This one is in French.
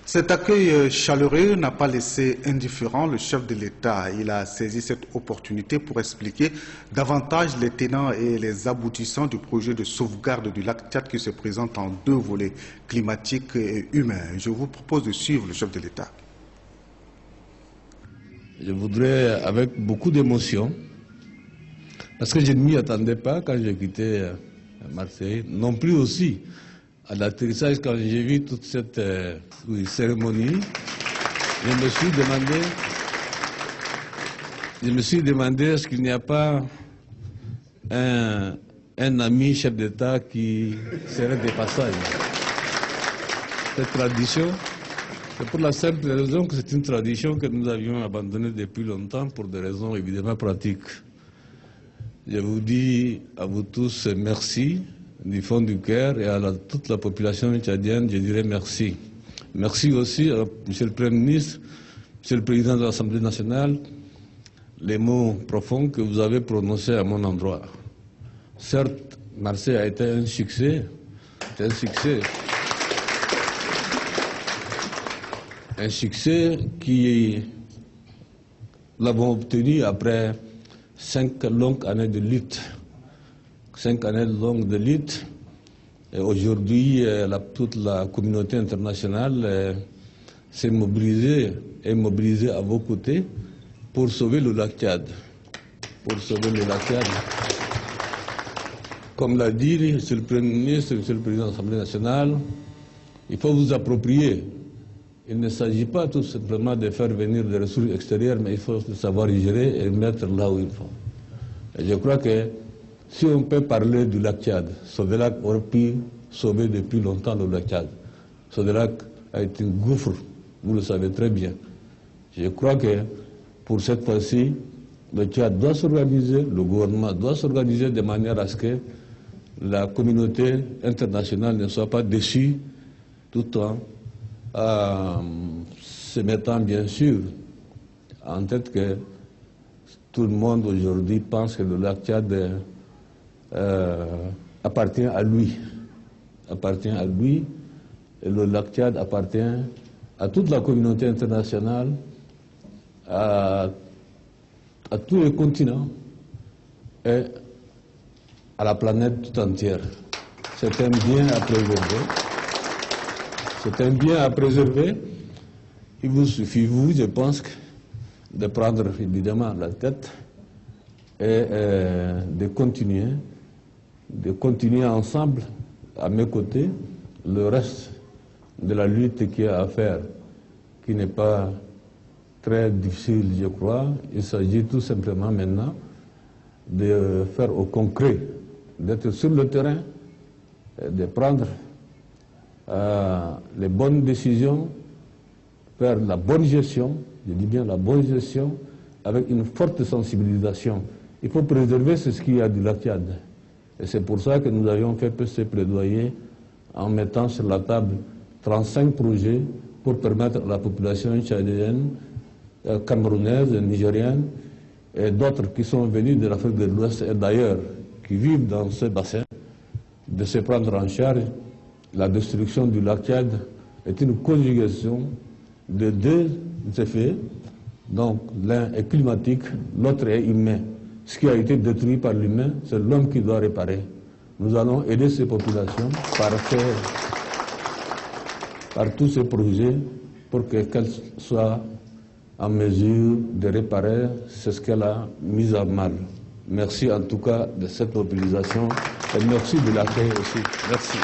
Cet accueil chaleureux n'a pas laissé indifférent le chef de l'État. Il a saisi cette opportunité pour expliquer davantage les tenants et les aboutissants du projet de sauvegarde du lac Tchad qui se présente en deux volets, climatiques et humains. Je vous propose de suivre le chef de l'État. Je voudrais, avec beaucoup d'émotion, parce que je ne m'y attendais pas quand j'ai quitté Marseille, non plus aussi à l'atterrissage, quand j'ai vu toute cette cérémonie, je me suis demandé est-ce qu'il n'y a pas un ami chef d'État qui serait de passage. Cette tradition, c'est pour la simple raison que c'est une tradition que nous avions abandonnée depuis longtemps pour des raisons évidemment pratiques. Je vous dis à vous tous merci du fond du cœur et à toute la population tchadienne, je dirais merci. Merci aussi à Monsieur le Premier ministre, Monsieur le Président de l'Assemblée nationale, les mots profonds que vous avez prononcés à mon endroit. Certes, Marseille a été un succès, un succès qui l'avons obtenu après 5 longues années de lutte. 5 années longues de lutte. Et aujourd'hui, toute la communauté internationale s'est mobilisée à vos côtés pour sauver le lac Tchad. Comme l'a dit Monsieur le Premier ministre, Monsieur le Président de l'Assemblée nationale, il faut vous approprier. Il ne s'agit pas tout simplement de faire venir des ressources extérieures, mais il faut savoir y gérer et mettre là où il faut. Et je crois que si on peut parler du lac Tchad, Sodelac aurait pu sauver depuis longtemps le lac Tchad. Sodelac a été un gouffre, vous le savez très bien. Je crois que pour cette fois-ci, le Tchad doit s'organiser, le gouvernement doit s'organiser de manière à ce que la communauté internationale ne soit pas déçue tout en se mettant bien sûr en tête que tout le monde aujourd'hui pense que le lac Tchad appartient à lui. Et le lac Tchad appartient à toute la communauté internationale, à tous les continents et à la planète tout entière. C'est un bien à préserver. Il vous suffit, je pense, de prendre évidemment la tête et de continuer ensemble, à mes côtés, le reste de la lutte qui est à faire, qui n'est pas très difficile, je crois. Il s'agit tout simplement maintenant de faire au concret, d'être sur le terrain, de prendre les bonnes décisions, faire la bonne gestion, je dis bien la bonne gestion, avec une forte sensibilisation. Il faut préserver ce qu'il y a du lac Tchad. Et c'est pour ça que nous avions fait ce plaidoyer en mettant sur la table 35 projets pour permettre à la population tchadienne, camerounaise, nigérienne et d'autres qui sont venus de l'Afrique de l'Ouest et d'ailleurs, qui vivent dans ce bassin, de se prendre en charge. La destruction du lac Tchad est une conjugation de deux effets. Donc l'un est climatique, l'autre est humain. Ce qui a été détruit par l'humain, c'est l'homme qui doit réparer. Nous allons aider ces populations par tous ces projets pour qu'elles soient en mesure de réparer ce qu'elle a mis à mal. Merci en tout cas de cette mobilisation et merci de l'accueil aussi. Merci.